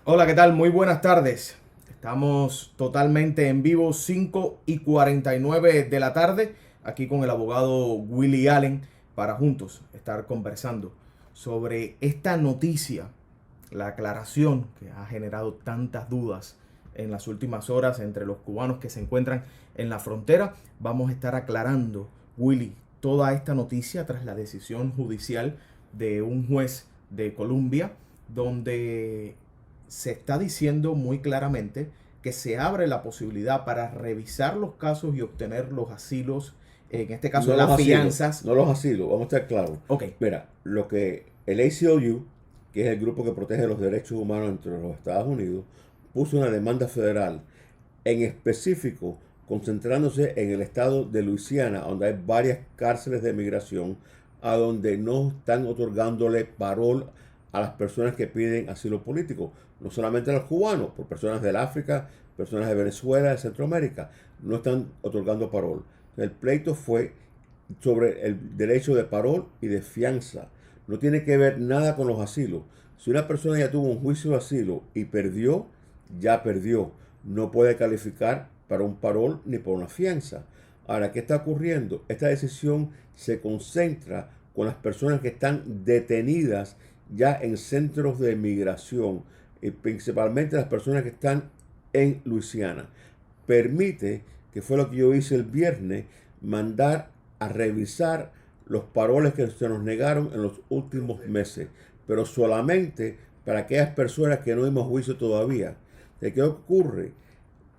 Hola, ¿qué tal? Muy buenas tardes. Estamos totalmente en vivo, 5:49 de la tarde, aquí con el abogado Willie Allen, para juntos estar conversando sobre esta noticia, la aclaración que ha generado tantas dudas en las últimas horas entre los cubanos que se encuentran en la frontera. Vamos a estar aclarando, Willie, toda esta noticia tras la decisión judicial de un juez de Colombia, donde se está diciendo muy claramente que se abre la posibilidad para revisar los casos y obtener los asilos, en este caso No los las asilos, fianzas. no los asilos, vamos a estar claros. Ok, Mira, lo que el ACLU, que es el grupo que protege los derechos humanos entre los Estados Unidos, puso una demanda federal, en específico concentrándose en el estado de Luisiana, donde hay varias cárceles de migración, a donde no están otorgándole parol a las personas que piden asilo político, no solamente a los cubanos, por personas del África, personas de Venezuela, de Centroamérica, no están otorgando parol. El pleito fue sobre el derecho de parol y de fianza. No tiene que ver nada con los asilos. Si una persona ya tuvo un juicio de asilo y perdió, ya perdió. No puede calificar para un parol ni para una fianza. Ahora, ¿qué está ocurriendo? Esta decisión se concentra con las personas que están detenidas ya en centros de migración, y principalmente las personas que están en Luisiana. Permite, que fue lo que yo hice el viernes, mandar a revisar los paroles que se nos negaron en los últimos meses, pero solamente para aquellas personas que no hemos juicio todavía. ¿De qué ocurre?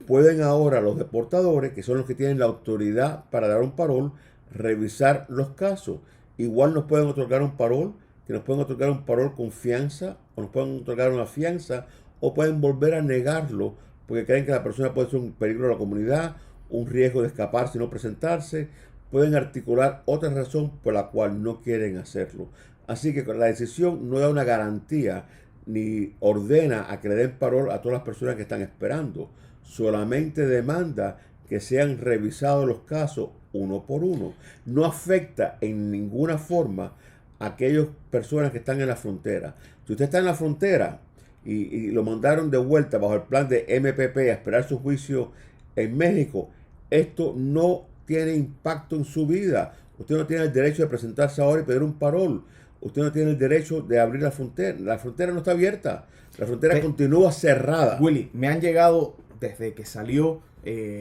Pueden ahora los deportadores, que son los que tienen la autoridad para dar un parol, revisar los casos. Igual nos pueden otorgar un parol, que nos pueden otorgar un parol con fianza, o nos pueden otorgar una fianza, o pueden volver a negarlo, porque creen que la persona puede ser un peligro a la comunidad, un riesgo de escapar si no presentarse. Pueden articular otra razón por la cual no quieren hacerlo. Así que la decisión no da una garantía ni ordena a que le den parol a todas las personas que están esperando. Solamente demanda que sean revisados los casos uno por uno. No afecta en ninguna forma a aquellas personas que están en la frontera. Si usted está en la frontera y lo mandaron de vuelta bajo el plan de MPP a esperar su juicio en México, esto no tiene impacto en su vida. Usted no tiene el derecho de presentarse ahora y pedir un parol. Usted no tiene el derecho de abrir la frontera. La frontera no está abierta. La frontera te, continúa cerrada. Willy, me han llegado desde que salió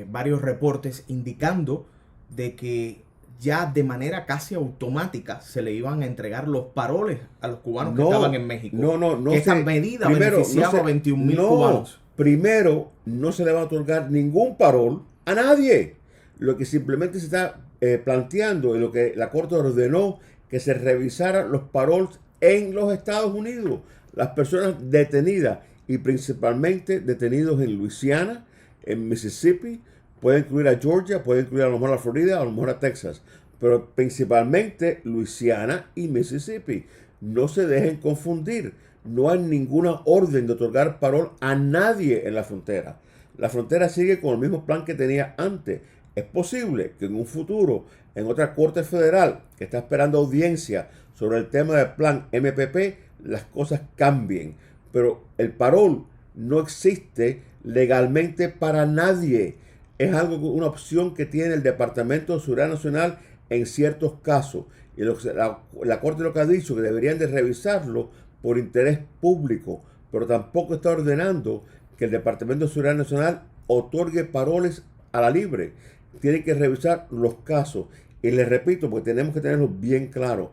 varios reportes indicando de que ya de manera casi automática se le iban a entregar los paroles a los cubanos que estaban No, en México. no Que esta se, medida primero, no beneficiaba a se, 21,000 no, cubanos. primero, no se le va a otorgar ningún parol a nadie. Lo que simplemente se está planteando y lo que la Corte ordenó, que se revisaran los paroles en los Estados Unidos. Las personas detenidas y principalmente detenidos en Luisiana, en Mississippi, puede incluir a Georgia, puede incluir a lo mejor a Florida, a lo mejor a Texas, pero principalmente Luisiana y Mississippi. No se dejen confundir. No hay ninguna orden de otorgar parol a nadie en la frontera. La frontera sigue con el mismo plan que tenía antes. Es posible que en un futuro, en otra corte federal que está esperando audiencia sobre el tema del plan MPP, las cosas cambien. Pero el parol no existe legalmente para nadie. Es algo, una opción que tiene el Departamento de Seguridad Nacional en ciertos casos. Y la Corte lo que ha dicho que deberían de revisarlo por interés público, pero tampoco está ordenando que el Departamento de Seguridad Nacional otorgue paroles a la libre. Tienen que revisar los casos. Y les repito, porque tenemos que tenerlo bien claro,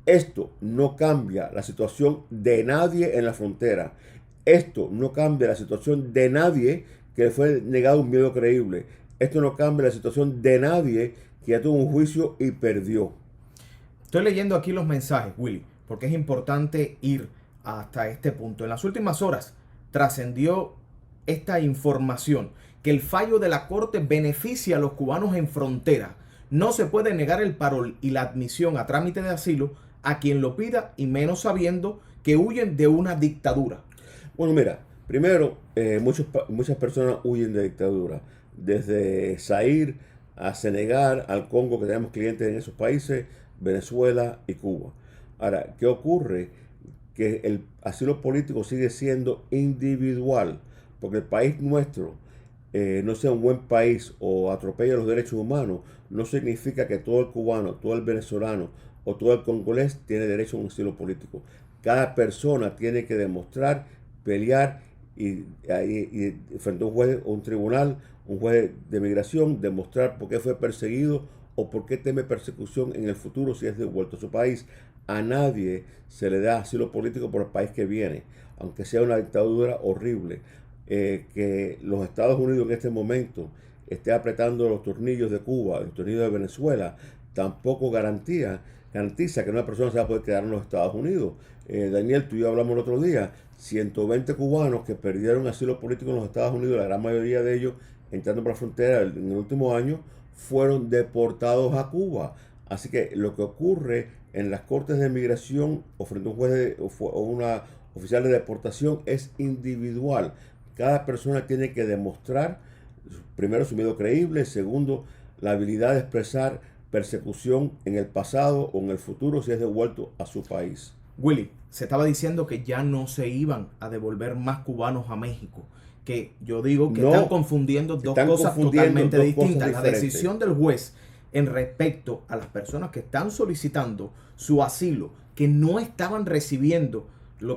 esto no cambia la situación de nadie en la frontera. Esto no cambia la situación de nadie que le fue negado un miedo creíble. Esto no cambia la situación de nadie que ya tuvo un juicio y perdió. Estoy leyendo aquí los mensajes, Willy, porque es importante ir hasta este punto. En las últimas horas trascendió esta información, que el fallo de la Corte beneficia a los cubanos en frontera. No se puede negar el parol y la admisión a trámite de asilo a quien lo pida, y menos sabiendo que huyen de una dictadura. Bueno, mira, primero, muchas personas huyen de dictadura. Desde Zaire a Senegal, al Congo, que tenemos clientes en esos países, Venezuela y Cuba. Ahora, ¿qué ocurre? que el asilo político sigue siendo individual, porque el país nuestro no sea un buen país o atropella los derechos humanos, no significa que todo el cubano, todo el venezolano o todo el congolés tiene derecho a un asilo político. Cada persona tiene que demostrar, pelear y frente a un juez o un tribunal, un juez de migración, demostrar por qué fue perseguido o por qué teme persecución en el futuro si es devuelto a su país. A nadie se le da asilo político por el país que viene, aunque sea una dictadura horrible. Que los Estados Unidos en este momento esté apretando los tornillos de Cuba, los tornillos de Venezuela, tampoco garantiza que una persona se va a poder quedar en los Estados Unidos. Daniel, tú y yo hablamos el otro día, 120 cubanos que perdieron asilo político en los Estados Unidos, la gran mayoría de ellos entrando por la frontera en el último año, fueron deportados a Cuba. Así que lo que ocurre en las cortes de migración o frente a un juez o una oficial de deportación es individual. Cada persona tiene que demostrar, primero, su miedo creíble, segundo, la habilidad de expresar persecución en el pasado o en el futuro si es devuelto a su país. Willy, se estaba diciendo que ya no se iban a devolver más cubanos a México. Que yo digo que están confundiendo dos cosas totalmente distintas. La decisión del juez en respecto a las personas que están solicitando su asilo, que no estaban recibiendo,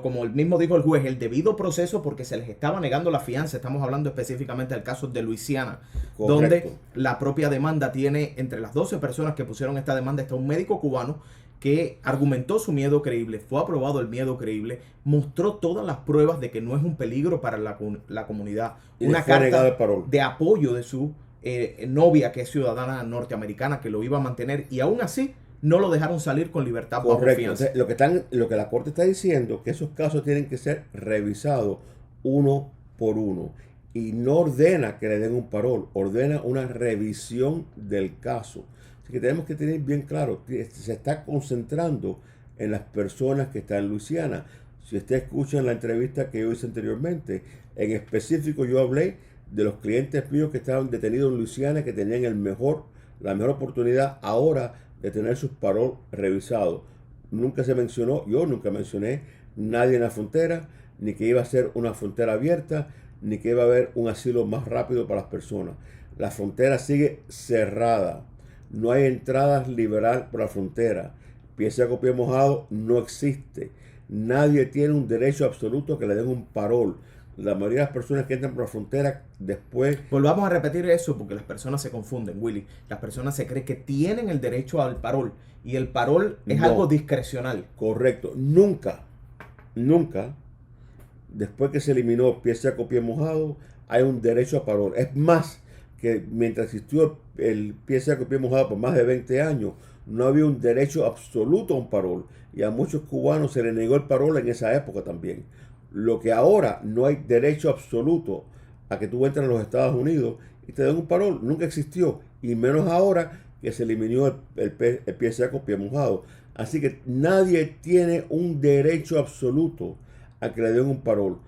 como el mismo dijo el juez, el debido proceso porque se les estaba negando la fianza. Estamos hablando específicamente del caso de Luisiana, donde la propia demanda tiene, entre las 12 personas que pusieron esta demanda, está un médico cubano que argumentó su miedo creíble, fue aprobado el miedo creíble, mostró todas las pruebas de que no es un peligro para la comunidad. Y una carta de apoyo de su novia, que es ciudadana norteamericana, que lo iba a mantener, y aún así no lo dejaron salir con libertad bajo fianza. Entonces, lo que la Corte está diciendo, que esos casos tienen que ser revisados uno por uno. Y no ordena que le den un parol, ordena una revisión del caso. Así que tenemos que tener bien claro, se está concentrando en las personas que están en Luisiana. Si usted escucha en la entrevista que yo hice anteriormente, en específico yo hablé de los clientes míos que estaban detenidos en Luisiana, que tenían la mejor oportunidad ahora de tener sus parol revisados. Nunca se mencionó, yo nunca mencioné nadie en la frontera, ni que iba a ser una frontera abierta, ni que iba a haber un asilo más rápido para las personas. La frontera sigue cerrada. No hay entradas liberales por la frontera. Pie seco, pie mojado no existe. Nadie tiene un derecho absoluto a que le den un parol. La mayoría de las personas que entran por la frontera después... Volvamos a repetir eso porque las personas se confunden, Willy. Las personas se creen que tienen el derecho al parol y el parol es algo discrecional. Correcto. Nunca, después que se eliminó pie seco, pie mojado, hay un derecho a parol. Es más, que mientras existió el pie seco, pie mojado por más de 20 años, no había un derecho absoluto a un parol. Y a muchos cubanos se les negó el parol en esa época también. Lo que ahora no hay derecho absoluto a que tú entres a los Estados Unidos y te den un parol, nunca existió. Y menos ahora que se eliminó el pie seco, pie mojado. Así que nadie tiene un derecho absoluto a que le den un parol.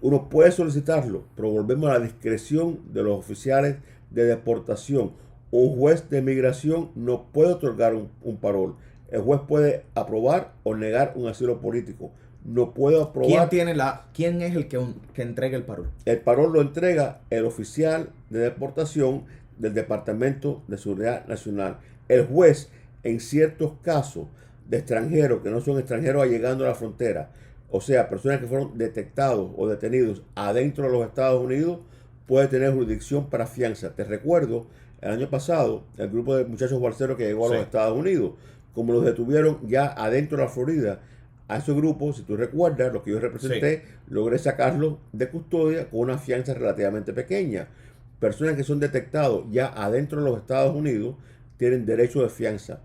Uno puede solicitarlo, pero volvemos a la discreción de los oficiales de deportación. Un juez de migración no puede otorgar un parol. El juez puede aprobar o negar un asilo político. No puede aprobar. ¿Quién es el que entrega el parol? El parol lo entrega el oficial de deportación del Departamento de Seguridad Nacional. El juez, en ciertos casos de extranjeros que no son extranjeros llegando a la frontera, o sea, personas que fueron detectados o detenidos adentro de los Estados Unidos, puede tener jurisdicción para fianza. Te recuerdo, el año pasado, el grupo de muchachos balseros que llegó a los Estados Unidos, como los detuvieron ya adentro de la Florida, a ese grupo, si tú recuerdas, lo que yo representé, logré sacarlos de custodia con una fianza relativamente pequeña. Personas que son detectados ya adentro de los Estados Unidos tienen derecho de fianza.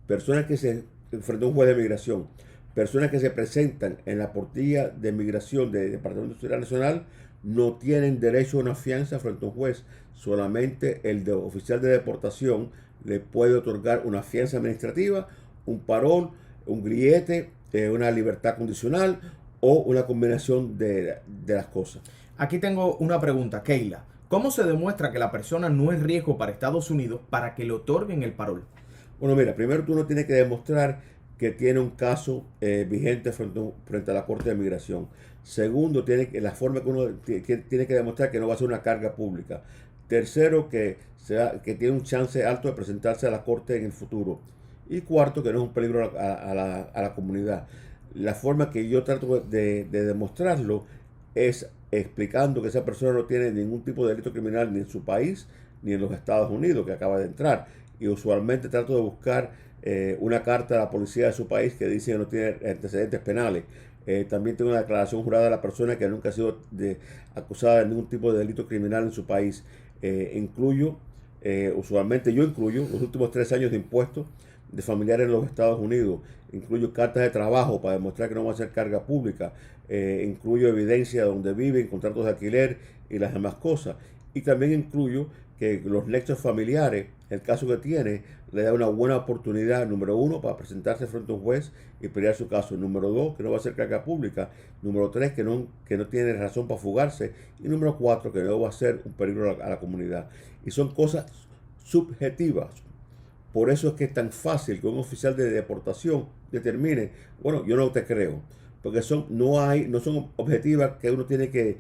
Personas que se enfrentan a un juez de migración, personas que se presentan en la portilla de migración del Departamento de Seguridad Nacional no tienen derecho a una fianza frente a un juez. Solamente el oficial de deportación le puede otorgar una fianza administrativa, un parol, un grillete, una libertad condicional o una combinación de las cosas. Aquí tengo una pregunta, Keila. ¿Cómo se demuestra que la persona no es riesgo para Estados Unidos para que le otorguen el parol? Bueno, mira, primero tú no tienes que demostrar que tiene un caso vigente frente a la Corte de Migración. Segundo, la forma que uno tiene que demostrar que no va a ser una carga pública. Tercero, que tiene un chance alto de presentarse a la Corte en el futuro. Y cuarto, que no es un peligro a la comunidad. La forma que yo trato de demostrarlo es explicando que esa persona no tiene ningún tipo de delito criminal ni en su país ni en los Estados Unidos, que acaba de entrar. Y usualmente trato de buscar una carta a la policía de su país que dice que no tiene antecedentes penales. También tengo una declaración jurada de la persona que nunca ha sido acusada de ningún tipo de delito criminal en su país. Usualmente yo incluyo los últimos 3 años de impuestos de familiares en los Estados Unidos. Incluyo cartas de trabajo para demostrar que no va a ser carga pública. Incluyo evidencia de donde viven, contratos de alquiler y las demás cosas. Y también incluyo que los nexos familiares, el caso que tiene, le da una buena oportunidad, número 1, para presentarse frente a un juez y pelear su caso. Número 2, que no va a ser carga pública. Número 3, que no tiene razón para fugarse. Y número 4, que no va a ser un peligro a la comunidad. Y son cosas subjetivas. Por eso es que es tan fácil que un oficial de deportación determine, bueno, yo no te creo. Porque no son objetivas que uno tiene que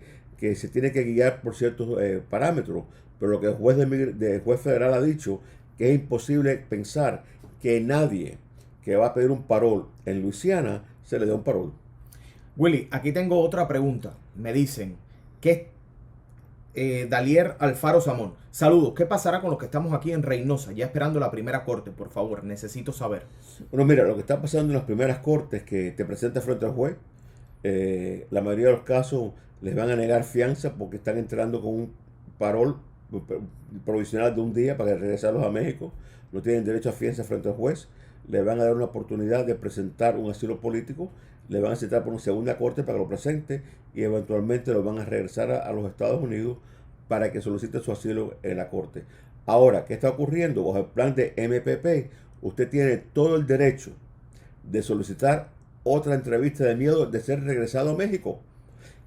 se tiene que guiar por ciertos parámetros. Pero lo que el juez federal ha dicho, que es imposible pensar que nadie que va a pedir un parol en Luisiana se le dé un parol. Willy, aquí tengo otra pregunta. Me dicen que Dalier Alfaro Samón. Saludos. ¿Qué pasará con los que estamos aquí en Reynosa, ya esperando la primera corte? Por favor, necesito saber. Bueno, mira, lo que está pasando en las primeras cortes que te presenta frente al juez, la mayoría de los casos les van a negar fianza porque están entrando con un parol provisional de un día para regresarlos a México. No tienen derecho a fianza frente al juez. Le van a dar una oportunidad de presentar un asilo político. Le van a citar por una segunda corte para que lo presente y eventualmente lo van a regresar a los Estados Unidos para que solicite su asilo en la corte. Ahora, ¿qué está ocurriendo? Bajo el plan de MPP, usted tiene todo el derecho de solicitar otra entrevista de miedo de ser regresado a México.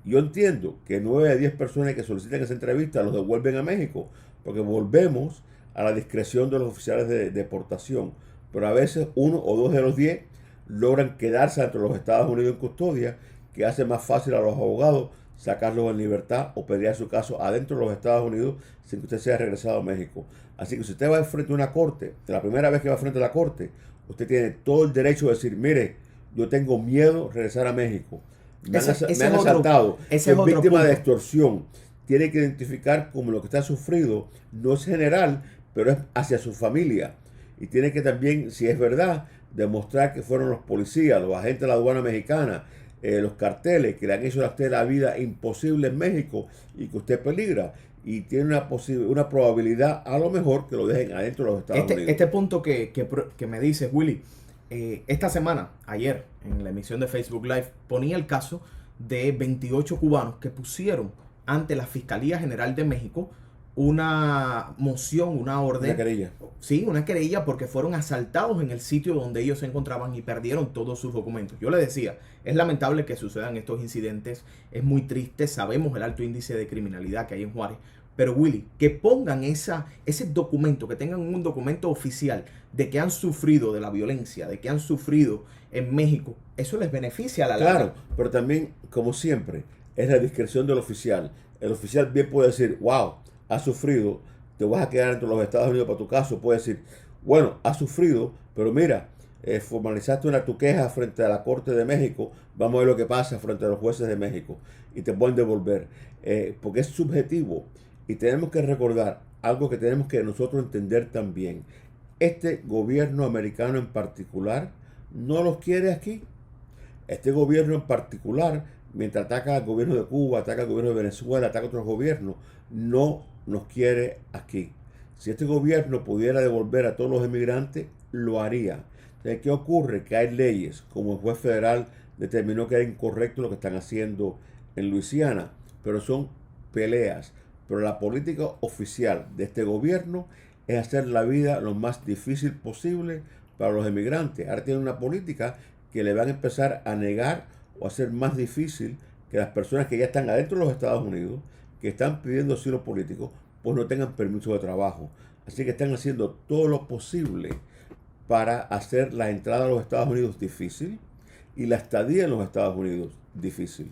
Yo entiendo que 9 de 10 personas que solicitan esa entrevista los devuelven a México, porque volvemos a la discreción de los oficiales de deportación. Pero a veces 1 o 2 de los 10 logran quedarse entre los Estados Unidos en custodia, que hace más fácil a los abogados sacarlos en libertad o pelear su caso adentro de los Estados Unidos sin que usted sea regresado a México. Así que si usted va frente a una corte, la primera vez que va frente a la corte, usted tiene todo el derecho de decir, mire, yo tengo miedo de regresar a México. Me han asaltado, soy víctima de extorsión. Tiene que identificar como lo que está sufrido no es general, pero es hacia su familia. Y tiene que también, si es verdad, demostrar que fueron los policías, los agentes de la aduana mexicana, los carteles que le han hecho a usted la vida imposible en México y que usted peligra. Y tiene una probabilidad a lo mejor que lo dejen adentro de los Estados Unidos. Este punto que me dices, Willy, esta semana, ayer, en la emisión de Facebook Live, ponía el caso de 28 cubanos que pusieron ante la Fiscalía General de México una moción, una orden. Una querella. Sí, una querella porque fueron asaltados en el sitio donde ellos se encontraban y perdieron todos sus documentos. Yo le decía, es lamentable que sucedan estos incidentes, es muy triste, sabemos el alto índice de criminalidad que hay en Juárez, pero Willy, que pongan ese documento, que tengan un documento oficial de que han sufrido de la violencia, de que han sufrido en México, eso les beneficia a la larga. Claro, pero también, como siempre, es la discreción del oficial. El oficial bien puede decir, wow, has sufrido, te vas a quedar entre los Estados Unidos para tu caso. Puede decir, bueno, has sufrido, pero mira, formalizaste tu queja frente a la Corte de México, vamos a ver lo que pasa frente a los jueces de México y te pueden devolver, porque es subjetivo. Y tenemos que recordar algo que tenemos que nosotros entender también. Este gobierno americano en particular no los quiere aquí. Este gobierno en particular, mientras ataca al gobierno de Cuba, ataca al gobierno de Venezuela, ataca a otros gobiernos, no nos quiere aquí. Si este gobierno pudiera devolver a todos los inmigrantes, lo haría. Entonces, ¿qué ocurre? Que hay leyes, como el juez federal determinó que era incorrecto lo que están haciendo en Luisiana, pero son peleas. Pero la política oficial de este gobierno es hacer la vida lo más difícil posible para los inmigrantes. Ahora tienen una política que le van a empezar a negar o a hacer más difícil que las personas que ya están adentro de los Estados Unidos, que están pidiendo asilo político, pues no tengan permiso de trabajo. Así que están haciendo todo lo posible para hacer la entrada a los Estados Unidos difícil y la estadía en los Estados Unidos difícil.